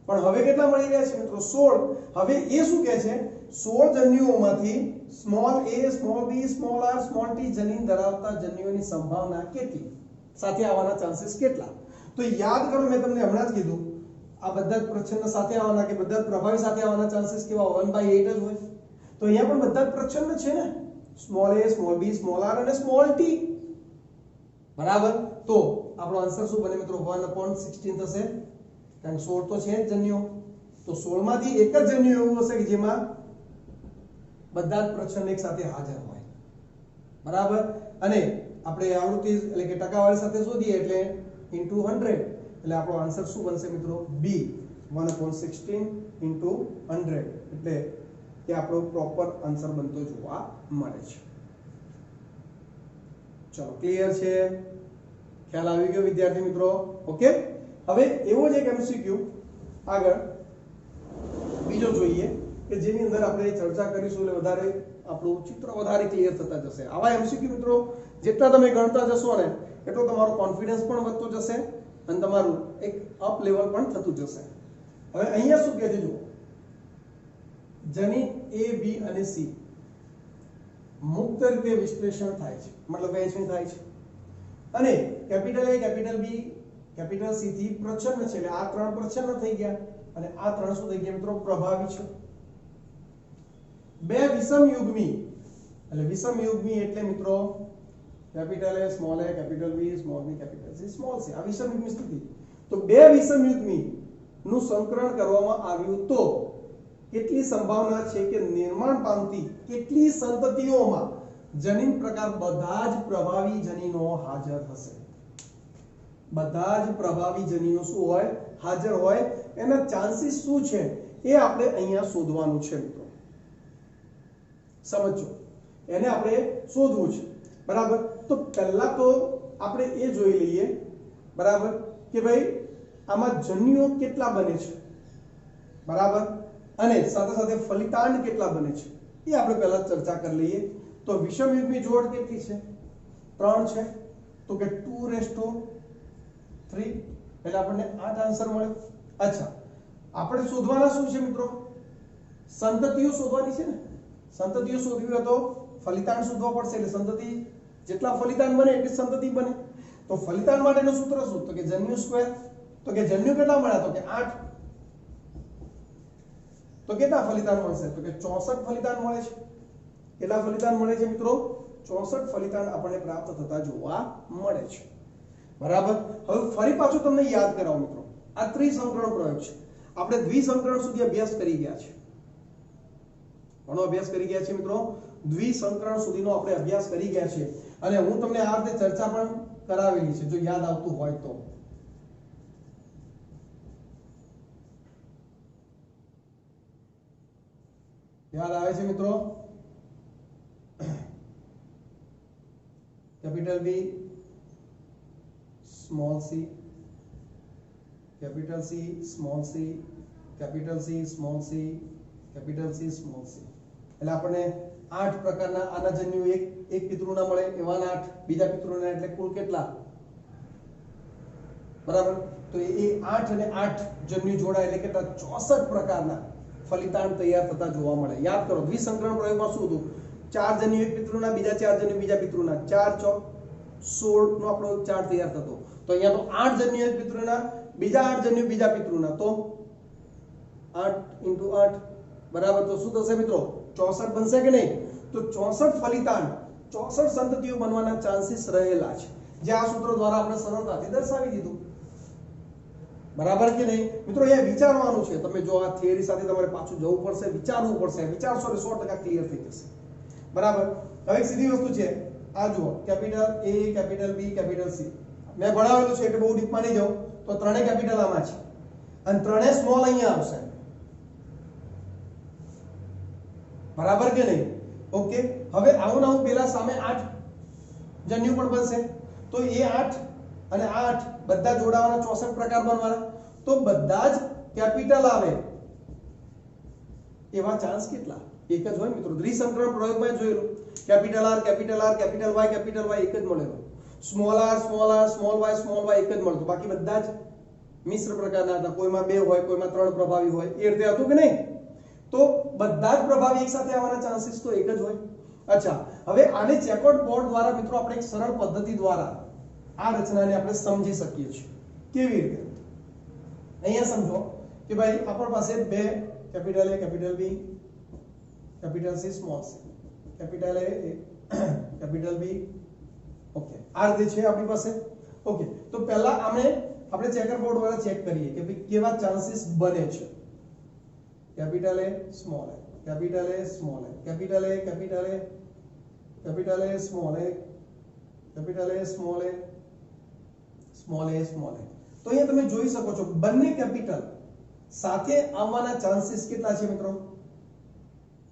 પણ હવે કેટલા મળી રહ્યા છે મિત્રો? 16. હવે એ શું કહે છે? 16 જન્યુઓમાંથી small a, small b, small r, small t જનીન ધરાવતા જન્યુઓની સંભાવના કેટલી? સાથે આવવાના ચાન્સીસ કેટલા? તો યાદ કરો, મેં તમને હમણાં જ કીધું આ બધા જ પ્રચ્છન્ન સાથે આવવાના કે બધા જ પ્રભાવી સાથે આવવાના ચાન્સીસ કેવા? 1/8 જ હોય. તો અહીંયા પણ બધા જ પ્રચ્છન્ન છે ને, small a, small b, small r અને સ્મોલ t. બરાબર. તો આપણો આન્સર શું બને મિત્રો? 1/16 થશે. કારણ કે 16 તો છે જ જન્યુઓ. તો 16 માંથી એક જ જન્યુ એવું હશે કે જેમાં બધા જ પ્રચ્છન્ન એક સાથે હાજર હોય. બરાબર. અને આપણે આવૃત્તિ એટલે કે ટકાવારી સાથે શોધીએ એટલે * 100. એટલે આપણો આન્સર શું બનશે મિત્રો? B 1/16 * 100. એટલે કે આપણો પ્રોપર આન્સર બનતો જોવા મળે છે. ચલો, ક્લિયર છે? ખ્યાલ આવી ગયો વિદ્યાર્થી મિત્રો? ઓકે. હવે એવો જ એક MCQ આગળ બીજો જોઈએ કે જેની અંદર આપણે ચર્ચા કરીશું એટલે વધારે આપણું ચિત્ર વધારે ક્લિયર થતા જશે. આવા MCQ મિત્રો જેટલા તમે ગણતા જશો ને એટલો તમારો કોન્ફિડન્સ પણ વધતો જશે અને તમારું એક અપ લેવલ પણ થતું જશે. હવે અહીંયા શું કહે છે જુઓ, જનીન A, B અને C મુક્ત રીતે વિશ્લેષણ થાય છે, મતલબ વહેંચણી થાય છે અને capital A, capital B, capital C થી પ્રચ્છન્ન છે એટલે આ 3 પ્રચ્છન્ન થઈ ગયા અને આ 3 શું થઈ ગયા મિત્રો? પ્રભાવી છે. બે વિષમયુગ્મી એટલે વિષમયુગ્મી એટલે મિત્રો capital A, small a, capital B, small b, capital C, small c. આ વિષમયુગ્મી સ્થિતિ. તો બે વિષમયુગ્મી નું સંકરણ કરવામાં આવ્યું તો કેટલી સંભાવના છે કે નિર્માણ પામતી કેટલી સંતતિઓમાં જનીન પ્રકાર બધા જ પ્રભાવી જનીનો હાજર હશે? બધા જ પ્રભાવી જનીનો શું હોય? હાજર હોય. એના ચાન્સીસ શું છે એ આપણે અહીંયા શોધવાનું છે મિત્રો. સમજો, એને આપણે શોધવું છે. બરાબર. તો પહેલા તો આપણે એ જોઈ લઈએ બરાબર કે ભાઈ આમાં જન્યુઓ કેટલા બને છે. બરાબર. અને સાથે સાથે ફલિતાંડ કેટલા બને છે એ આપણે પહેલા ચર્ચા કરી લઈએ. તો વિષમયુગ્મી જોડ કેટલી છે? 3 છે. તો કે 2/3 એટલે આપણને 8 આન્સર મળ્યો. અચ્છા, આપણે શોધવાના શું છે મિત્રો? સંતતિઓ શોધવાની છે ને. સંતતિઓ શોધવી હોય તો ફલિતાંડ શોધવા પડશે. એટલે સંતતિ જેટલા ફલિતાંડ બને એટલી સંતતિ બને. તો ફલિતાંડ માટેનું સૂત્ર શું? તો કે જન્યુ સ્ક્વેર. તો કે જન્યુ કેટલા મળ્યા? તો કે 8. તો કેટલા ફલિતાંડ મળશે? તો કે 64 ફલિતાંડ મળે છે. કેટલા ફલિતાંડ મળે છે મિત્રો? 64 ફલિતાંડ આપણને પ્રાપ્ત થતા જોવા મળે છે. બરાબર. હવે ફરી પાછું તમને યાદ કરાવો મિત્રો, આ ત્રિસંકરણ પ્રયોગ છે. આપણે દ્વિસંકરણ સુધી અભ્યાસ કરી ગયા છે. ઘણો અભ્યાસ કરી ગયા છે મિત્રો. દ્વિસંકરણ સુધીનો આપણે અભ્યાસ કરી ગયા છે અને હું તમને આ રીતે ચર્ચા પણ કરાવેલી છે જો યાદ આવતું હોય તો. યાદ આવે છે મિત્રો? Capital B, small c, capital C, small c, capital C, small c, capital C, small c. એટલે આપણને 8 પ્રકારના આના જન્યુ એક પિતૃના મળે એવા 8 બીજા પિતૃના એટલે કુલ કેટલા? બરાબર. તો એ 8 અને 8 જન્યુ જોડાય એટલે કેટલા? 64 પ્રકારના ફલિતાંડ તૈયાર થતા જોવા મળે. યાદ કરો, દ્વિસંકરણ પ્રયોગમાં શું હતું? 4 જન્યુ એક પિતૃના, બીજા 4 જન્યુ બીજા પિતૃના, 4 ચોક 16 નો આપણો ચાર્ટ તૈયાર થતો. તો અહીંયા તો 8 જન્યુ એક પિતૃના, બીજા 8 જન્યુ બીજા પિતૃના, તો 8 × 8 બરાબર. તો શું થશે મિત્રો? 64 બનશે કે નહીં? તો 64 ફલિતાંડ, 64 સંતતિઓ બનવાના ચાન્સીસ રહેલા છે, જે આ સૂત્ર દ્વારા આપણે સરળતાથી દર્શાવી દીધું. બરાબર કે નહીં મિત્રો? અહીંયા વિચારવાનું છે. તમે જો આ થિયરી સાથે તમારે પાછું જવું પડશે, વિચારવું પડશે. વિચારશો એટલે 100% ક્લિયર થઈ જશે. બરાબર. હવે એક સીધી વસ્તુ છે, આ જુઓ, capital A, capital B, capital C. મેં ભણાવેલું છે એટલે બહુ ડીપમાં નહીં જાઉં. તો ત્રણેય કેપિટલ આમાં છે અને ત્રણેય સ્મોલ અહીંયા આવશે. બરાબર કે નહીં? ઓકે. હવે આવું આવું પેલા સામે 8 જન્યુ પણ બનશે. તો એ 8 અને 8 બધા જોડાવાના 64 પ્રકાર બનવાના. તો બધા જ કેપિટલ આવે એવા ચાન્સ કેટલા? એક જ હોય મિત્રો. દ્વિસંકરણ પ્રયોગમાં જોયેલું, capital R, capital R, capital Y, capital Y એક જ મળેલો. Small r, small r, small y એક જ મળતું. બાકી બધા જ મિશ્ર પ્રકારના હતા. કોઈમાં 2 હોય, કોઈમાં 3 પ્રભાવી હોય. એ રીતે હતું કે નહીં? તો બધા જ પ્રભાવી એક સાથે આવવાના ચાન્સીસ તો એક જ હોય. અચ્છા, હવે આને ચેકઆઉટ બોર્ડ દ્વારા મિત્રો આપણે એક સરળ પદ્ધતિ દ્વારા આ રચનાને આપણે સમજી શકીએ છીએ. કેવી રીતે? અહીંયા સમજો કે ભાઈ આપણી પાસે બે capital A, capital B, capital C, small c, capital A, capital B, okay, આ રીતે છે આપણી પાસે. ઓકે, તો પહેલા આપણે ચેકર બોર્ડ દ્વારા ચેક કરીએ કે ભાઈ કેવા ચાન્સીસ બને છે. Capital A, small a, capital A, small a, capital A, capital A, capital A, small a, capital A, small a, small a, small a. તો અહીંયા તમે જોઈ શકો છો બંને કેપિટલ સાથે આવવાના ચાન્સીસ કેટલા છે મિત્રો?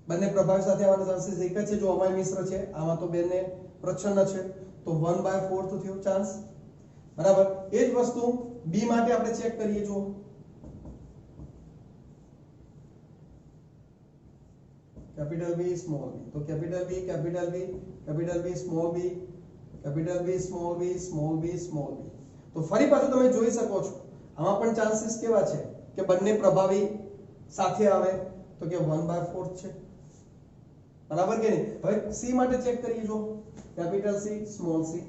બંને પ્રભાવ સાથે આવવાના ચાન્સીસ એક જ છે. જો અમાય મિશ્ર છે, આમાં તો બંને પ્રચ્છન્ન છે, તો 1/4 થયો ચાન્સ. બરાબર. એ જ વસ્તુ B માટે આપણે ચેક કરીએ. જો કેપિટલ B, સ્મોલ b, તો capital B, capital B, capital B, small b, capital B, small b, small b, small b. તો ફરી પાછું તમે જોઈ શકો છો આમાં પણ ચાન્સીસ કેવા છે કે બંને પ્રભાવી સાથે આવે, તો કે 1/4 છે. બરાબર કે નહીં? હવે C માટે ચેક કરીએ. જો capital C, small c,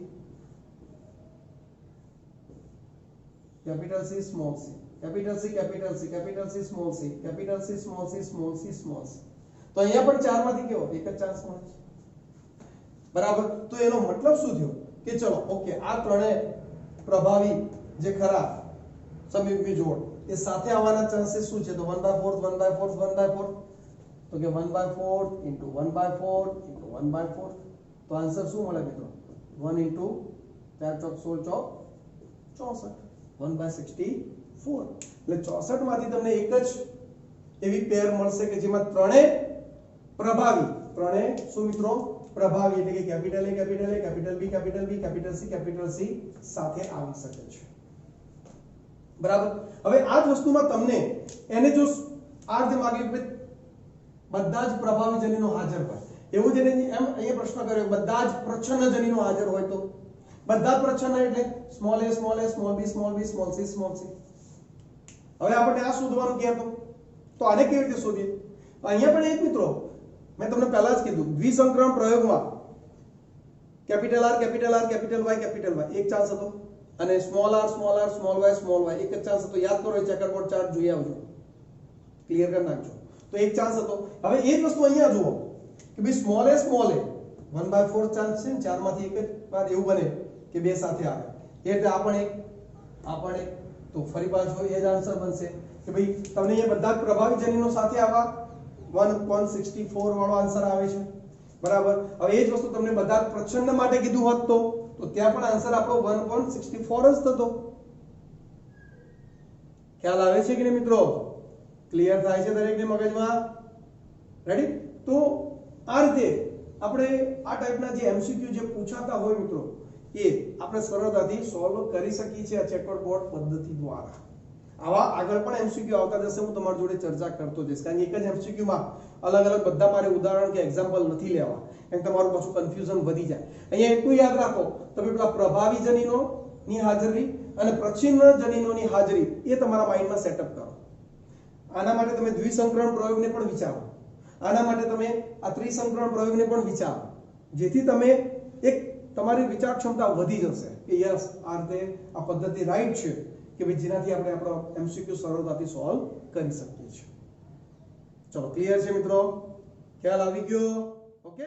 capital C, small c, capital C, capital C, capital C, small c, capital C, small c, small c, small c. તો અહીંયા પણ ચાર માંથી કેવો એક જ ચાન્સ મળે છે. બરાબર. તો એનો મતલબ શું થયો કે ચલો ઓકે, આ ત્રણેય પ્રભાવી જે ખરા સમયુગ્મી જોડ એ સાથે આવવાના ચાન્સીસ શું છે? તો 1/4, 1/4, 1/4, તો કે 1/4 * 1/4 * 1/4. તો આન્સર શું મળે મિત્રો? 1 * 4 ચોક 16 ચોક 64, 1/64. એટલે 64 માંથી તમને એક જ એવી પેર મળશે કે જેમાં ત્રણેય પ્રભાવી, ત્રણેય શું મિત્રો? પ્રભાવી, એટલે કે capital A, capital A, capital B, capital B, capital C સાથે આવી શકે છે. બરાબર. હવે આ જ વસ્તુમાં તમને એને જો આ રીતે માંગે કે બધા જ પ્રભાવી જનીનો હાજર હોય, એવું જેને એમ અહીંયા પ્રશ્ન કર્યો બધા જ પ્રચ્છન્ન જનીનો હાજર હોય, તો બધા જ પ્રચ્છન્ન એટલે small a, small a, small b, small b, small c, small c. હવે આપણે આ શોધવાનું કહેતો, તો આને કેવી રીતે શોધીએ? અહીંયા પણ એક મિત્રો મેં તમને પહેલા જ કીધું, દ્વિસંકરણ પ્રયોગમાં capital R, capital R, capital Y, capital Y એક ચાન્સ હતો, અને small r, small r, small y, small y એક જ ચાન્સ હતો. યાદ કરો, ચેકરબોર્ડ ચાર્ટ જોઈ આવજો, ક્લિયર કરી નાખજો. તો એક ચાન્સ હતો. હવે એ જ વસ્તુ અહીંયા જુઓ કે ભાઈ small a, small a 1/4 chance છે ને, ચાર માંથી એક જ વાર એવું બને કે બે સાથે આવે, એટલે આ પણ એક. તો ફરી પાછો એ જ આન્સર બનશે કે ભાઈ તમને અહીંયા બધા જ પ્રભાવી જનીનો સાથે આવા 1/64 વાળો આન્સર આવે છે. બરાબર. હવે એ જ વસ્તુ તમને બધા પ્રચ્છન્ન માટે કીધું હોત તો ત્યાં પણ આન્સર આપણો 1/64 જ થતો. ખ્યાલ આવે છે કે નહીં મિત્રો? ક્લિયર થાય છે દરેકને મગજમાં? રેડી? તો આ રીતે આપણે આ ટાઈપના જે MCQ જે પૂછાતા હોય મિત્રો, એ આપણે સરળતાથી સોલ્વ કરી શકીએ છીએ આ ચેકઆઉટ બોર્ડ પદ્ધતિ દ્વારા. આવા આગળ પણ MCQ આવતા જશે, હું તમારી જોડે ચર્ચા કરતો જઈશ. કારણ કે એક જ MCQ માં અલગ અલગ બધા મારે ઉદાહરણ કે એક્ઝામ્પલ નથી લેવા, એમ તમારું પાછું કન્ફ્યુઝન વધી જાય. અહીંયા એટલું યાદ રાખો, તમે પેલા પ્રભાવી જનીનોની હાજરી અને પ્રચ્છિન્ન જનીનોની હાજરી એ તમારા માઇન્ડમાં સેટઅપ કરો. આના માટે તમે દ્વિસંકરણ પ્રયોગને પણ વિચારો. આના માટે તમે આ ત્રિસંકરણ પ્રયોગને પણ વિચારો, જેથી તમે એક તમારી વિચાર ક્ષમતા વધી જશે કે યસ આ રીતે આ પદ્ધતિ રાઈટ છે કે ભાઈ જેનાથી આપણે આપણો એમસીક્યુ સરળતાથી સોલ્વ કરી શકીએ છીએ. ચલો ક્લિયર છે મિત્રો, ખ્યાલ આવી ગયો? ઓકે.